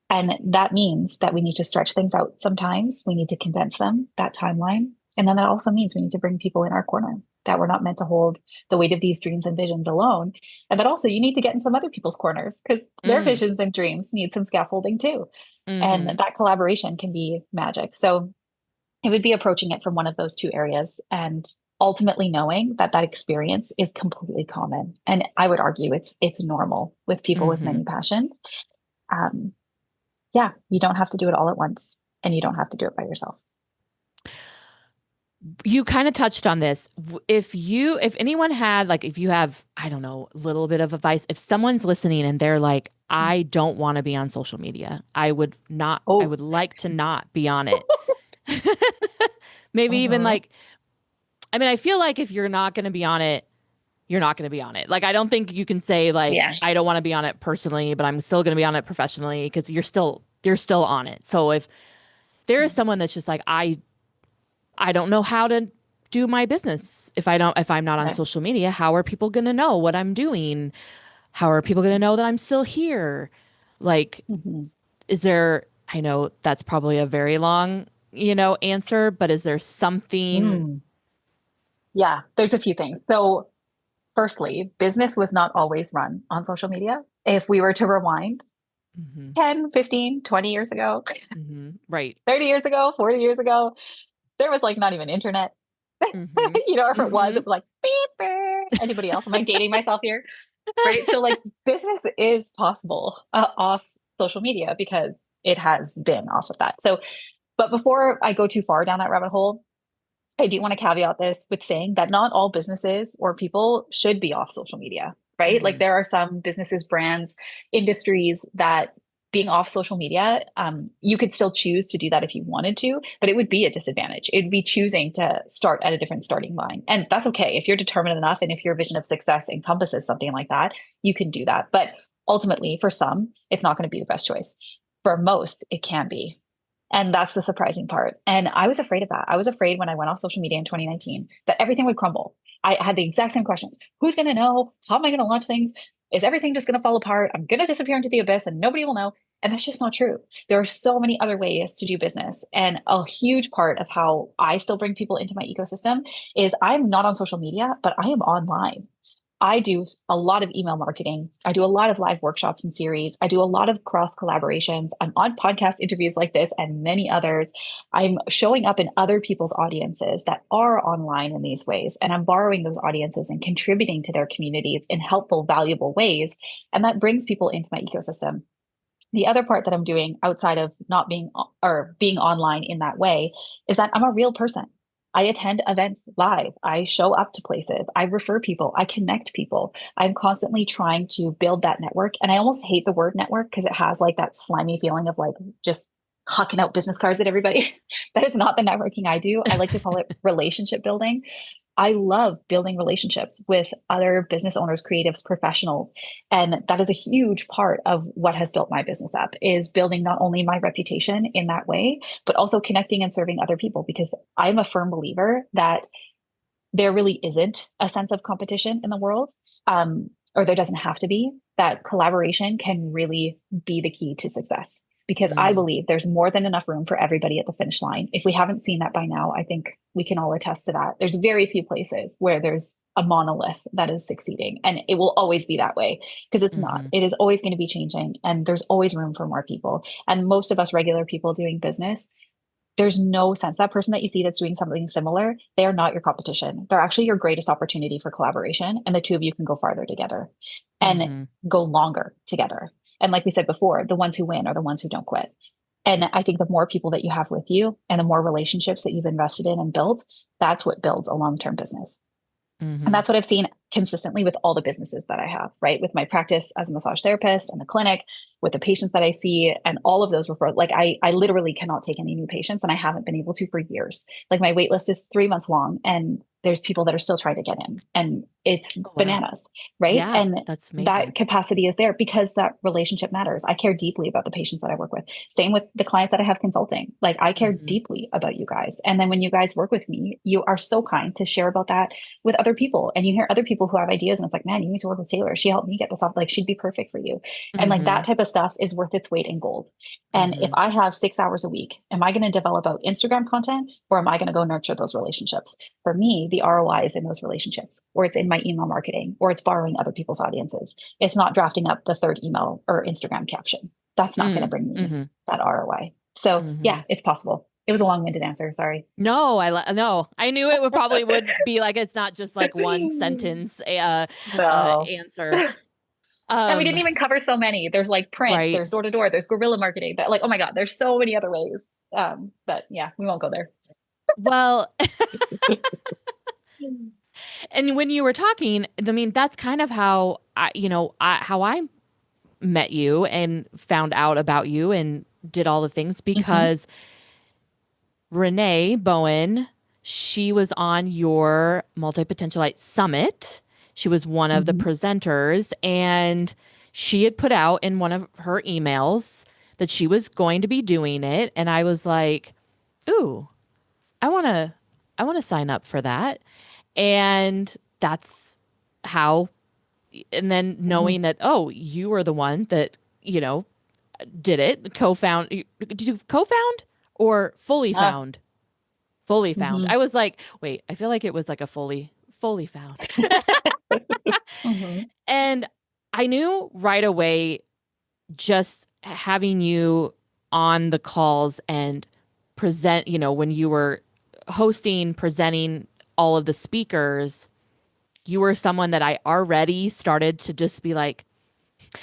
And that means that we need to stretch things out sometimes. We need to condense them, that timeline. And then that also means we need to bring people in our corner, that we're not meant to hold the weight of these dreams and visions alone. And that also you need to get in some other people's corners because their Mm. visions and dreams need some scaffolding too. And Mm-hmm. that collaboration can be magic. So it would be approaching it from one of those two areas and ultimately knowing that that experience is completely common. And I would argue it's normal with people with Mm-hmm. many passions. Um, yeah, you don't have to do it all at once and you don't have to do it by yourself. You kind of touched on this. If anyone had, like, if you have, I don't know, a little bit of advice, if someone's listening and they're like, I don't want to be on social media, I Oh, would like to not be on it. Maybe even uh-huh. like, I mean, I feel like if you're not going to be on it, you're not going to be on it. Like, I don't think you can say like, Yeah. I don't want to be on it personally, but I'm still going to be on it professionally because you're still on it. So if there is someone that's just like, I don't know how to do my business if I'm not on Okay. social media, how are people going to know what I'm doing? How are people going to know that I'm still here? Like, Mhm. is there, I know that's probably a very long, answer, but is there something? Mm. Yeah, there's a few things. So, firstly, business was not always run on social media. If we were to rewind Hmm. 10, 15, 20 years ago, Hmm. Right. 30 years ago, 40 years ago, there was like not even internet. Hmm. Or if it was, Hmm. it was like beep, beep. Anybody else? Am I dating myself here? Right. So like business is possible off social media because it has been off of that. So, but before I go too far down that rabbit hole, I do want to caveat this with saying that not all businesses or people should be off social media, right? Like Hmm. there are some businesses, brands, industries that being off social media, you could still choose to do that if you wanted to, but it would be a disadvantage. It would be choosing to start at a different starting line. And that's okay. If you're determined enough and if your vision of success encompasses something like that, you can do that. But ultimately, for some, it's not going to be the best choice. For most, it can be. And that's the surprising part. And I was afraid of that. I was afraid when I went off social media in 2019 that everything would crumble. I had the exact same questions. Who's going to know? How am I going to launch things? Is everything just going to fall apart? I'm going to disappear into the abyss and nobody will know. And that's just not true. There are so many other ways to do business. And a huge part of how I still bring people into my ecosystem is I'm not on social media, but I am online. I do a lot of email marketing. I do a lot of live workshops and series. I do a lot of cross collaborations. I'm on podcast interviews like this and many others. I'm showing up in other people's audiences that are online in these ways. And I'm borrowing those audiences and contributing to their communities in helpful, valuable ways. And that brings people into my ecosystem. The other part that I'm doing outside of not being or being online in that way is that I'm a real person. I attend events live. I show up to places. I refer people. I connect people. I'm constantly trying to build that network. And I almost hate the word network because it has like that slimy feeling of like just hucking out business cards at everybody. That is not the networking I do. I like to call it relationship building. I love building relationships with other business owners, creatives, professionals. And that is a huge part of what has built my business up is building not only my reputation in that way, but also connecting and serving other people because I'm a firm believer that there really isn't a sense of competition in the world. Or there doesn't have to be, that collaboration can really be the key to success. because I believe there's more than enough room for everybody at the finish line. If we haven't seen that by now, I think we can all attest to that. There's very few places where there's a monolith that is succeeding, and it will always be that way because it's not. It is always going to be changing, and there's always room for more people. And most of us regular people doing business, there's no sense that person that you see that's doing something similar, they are not your competition. They're actually your greatest opportunity for collaboration. And the two of you can go farther together and go longer together. And like we said before, the ones who win are the ones who don't quit. And I think the more people that you have with you and the more relationships that you've invested in and built, that's what builds a long-term business. And that's what I've seen consistently with all the businesses that I have, right? With my practice as a massage therapist and the clinic, with the patients that I see, and all of those referrals. Like I literally cannot take any new patients, and I haven't been able to for years. Like my wait list is 3 months long, and there's people that are still trying to get in, and it's bananas, right? Yeah, and that's amazing. That capacity is there because that relationship matters. I care deeply about the patients that I work with. Same with the clients that I have consulting. Like I care deeply about you guys. And then when you guys work with me, you are so kind to share about that with other people. And you hear other people who have ideas, and it's like, man, you need to work with Taylor. She helped me get this off. Like she'd be perfect for you. And like that type of stuff is worth its weight in gold. And if I have 6 hours a week, am I going to develop out Instagram content, or am I going to go nurture those relationships? For me, the ROI is in those relationships, or it's in my email marketing, or it's borrowing other people's audiences. It's not drafting up the third email or Instagram caption. That's not going to bring me that ROI. So yeah, it's possible. It was a long-winded answer. Sorry. No, no, I knew it would be like, it's not just like one sentence answer. And we didn't even cover so many. There's like print, there's door to door, there's guerrilla marketing. That, like, oh my God, there's so many other ways. But yeah, we won't go there. Well, and when you were talking, I mean, that's kind of how I met you and found out about you and did all the things, because Renee Bowen, she was on your Multi-Potentialite Summit. She was one of the presenters, and she had put out in one of her emails that she was going to be doing it. And I was like, ooh, I want to sign up for that. And that's how, and then knowing that, oh, you were the one that, did it, co-found. Did you co-found or fully found? Fully found. I was like, wait, I feel like it was like a fully found. And I knew right away, just having you on the calls and present, when you were presenting all of the speakers, you were someone that I already started to just be like,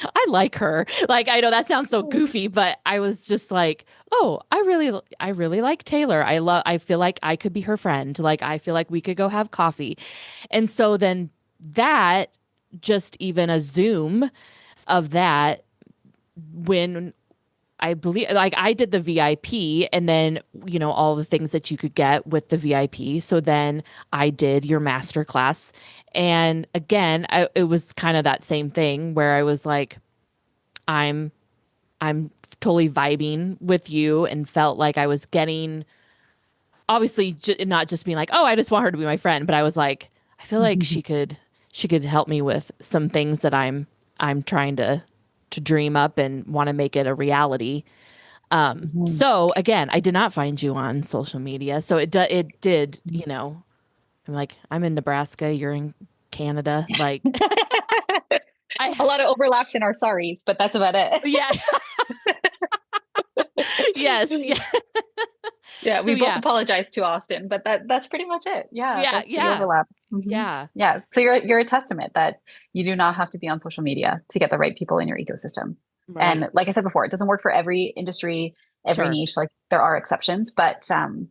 I like her. Like, I know that sounds so goofy, but I was just like, oh, I really like Taylor. I feel like I could be her friend. Like, I feel like we could go have coffee. And so then that, just even a Zoom of that, when I believe, like, I did the VIP, and then, all the things that you could get with the VIP. So then I did your master class. And again, it was kind of that same thing where I was like, I'm totally vibing with you, and felt like I was getting, obviously not just being like, oh, I just want her to be my friend, but I was like, I feel like she could help me with some things that I'm trying to dream up and want to make it a reality. So again, I did not find you on social media. So it did, I'm like, I'm in Nebraska, you're in Canada. Like, a lot of overlaps in our sorries, but that's about it. Yeah. Yes. Yeah. Yeah. We both apologize too often, but that's pretty much it. Yeah. Yeah. That's Yeah. the overlap. Yeah. Yeah. So you're a testament that you do not have to be on social media to get the right people in your ecosystem. Right. And like I said before, it doesn't work for every industry, every niche. Like, there are exceptions, but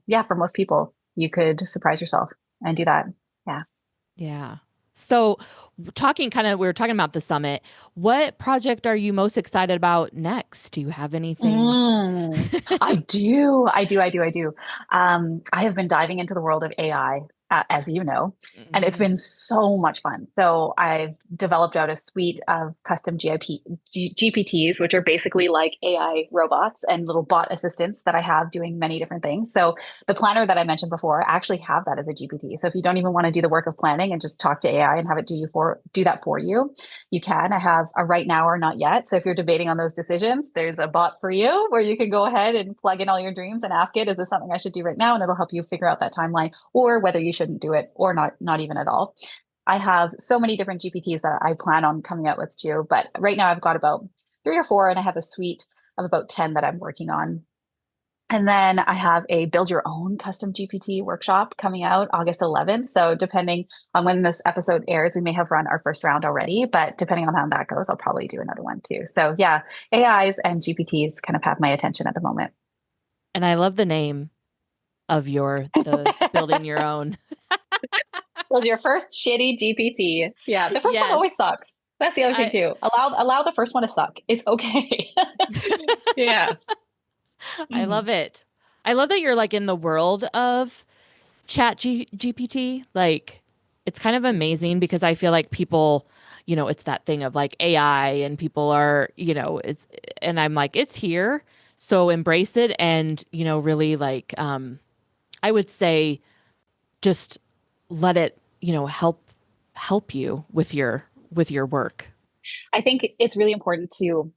yeah, for most people, you could surprise yourself and do that. Yeah. Yeah. So we were talking about the summit. What project are you most excited about next? Do you have anything? I do. I have been diving into the world of AI as you know, and it's Mm-hmm. been so much fun. So I've developed out a suite of custom GPTs, which are basically like AI robots and little bot assistants that I have doing many different things. So the planner that I mentioned before, I actually have that as a GPT. So if you don't even want to do the work of planning and just talk to AI and have it do that for you, you can. I have a right now or not yet. So if you're debating on those decisions, there's a bot for you where you can go ahead and plug in all your dreams and ask it, is this something I should do right now? And it'll help you figure out that timeline or whether you shouldn't do it or not even at all. I have so many different GPTs that I plan on coming out with too. But right now I've got about 3 or 4, and I have a suite of about 10 that I'm working on. And then I have a build your own custom GPT workshop coming out August 11th. So depending on when this episode airs, we may have run our first round already, but depending on how that goes, I'll probably do another one too. So yeah, AIs and GPTs kind of have my attention at the moment. And I love the name of the building your own. Build your first shitty GPT. Yeah, the first one always Yes. sucks. That's the other thing too. Allow the first one to suck. It's okay. Yeah. I love it. I love that you're like in the world of GPT. Like, it's kind of amazing because I feel like people, it's that thing of like AI and people are, and I'm like, it's here. So embrace it and, really like, I would say just let it, help you with your work. I think it's really important to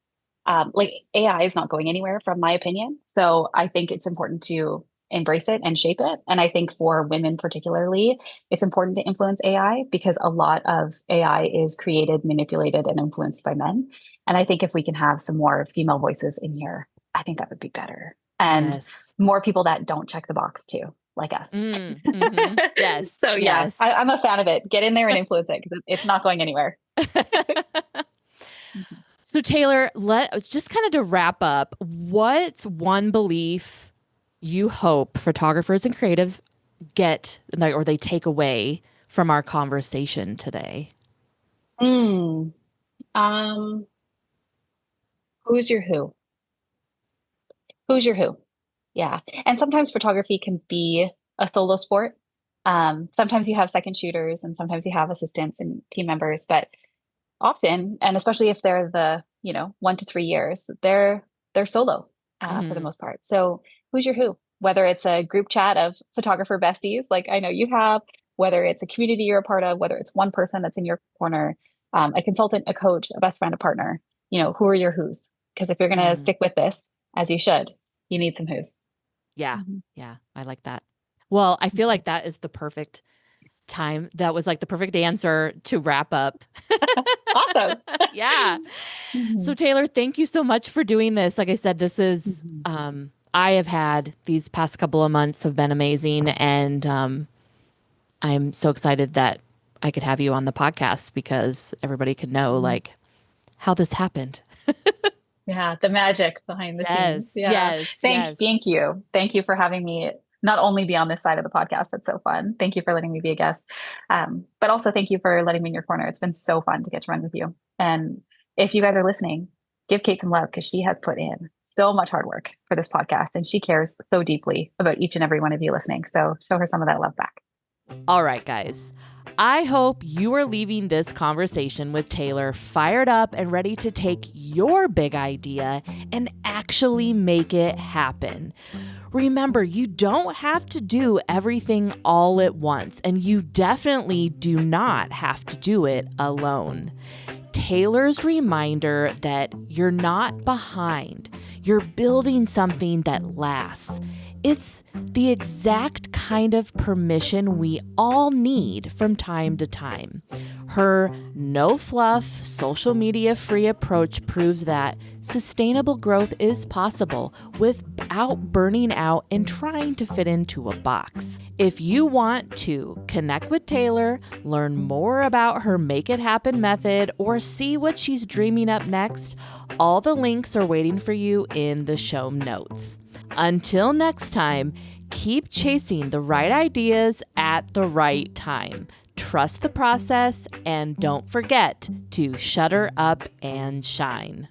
like AI is not going anywhere from my opinion. So I think it's important to embrace it and shape it. And I think for women particularly, it's important to influence AI because a lot of AI is created, manipulated, and influenced by men. And I think if we can have some more female voices in here, I think that would be better. And Yes. more people that don't check the box too, like us. Mm-hmm. Yes. So yeah, Yes. I'm a fan of it. Get in there and influence it because it's not going anywhere. So Taylor, just kind of to wrap up, what's one belief you hope photographers and creatives get or they take away from our conversation today? Mm, um, who's your who? Who's your who? Yeah. And sometimes photography can be a solo sport. Sometimes you have second shooters and sometimes you have assistants and team members, but often, and especially if they're the, 1 to 3 years, they're solo for the Mm-hmm. most part. So who's your who? Whether it's a group chat of photographer besties, like I know you have, whether it's a community you're a part of, whether it's one person that's in your corner, a consultant, a coach, a best friend, a partner, who are your who's? Because if you're going to Mm. stick with this, as you should, you need some who's. Yeah. Mhm. Yeah. I like that. Well, I feel like that is the perfect time. That was like the perfect answer to wrap up. Awesome. Yeah. So Mhm. Taylor, thank you so much for doing this. Like I said, this is Mhm. I have had these past couple of months have been amazing, and I'm so excited that I could have you on the podcast because everybody could know like how this happened. Yeah, the magic behind the scenes. Yes, Yeah. yes, Thank yes. thank you. Thank you for having me not only be on this side of the podcast. That's so fun. Thank you for letting me be a guest. But also thank you for letting me in your corner. It's been so fun to get to run with you. And if you guys are listening, give Kate some love because she has put in so much hard work for this podcast and she cares so deeply about each and every one of you listening. So show her some of that love back. All right, guys. I hope you are leaving this conversation with Taylor fired up and ready to take your big idea and actually make it happen. Remember, you don't have to do everything all at once, and you definitely do not have to do it alone. Taylor's reminder that you're not behind. You're building something that lasts. It's the exact kind of permission we all need from time to time. Her no fluff, social media free approach proves that sustainable growth is possible without burning out and trying to fit into a box. If you want to connect with Taylor, learn more about her Make It Happen method, or see what she's dreaming up next, all the links are waiting for you in the show notes. Until next time, keep chasing the right ideas at the right time. Trust the process and don't forget to shutter up and shine.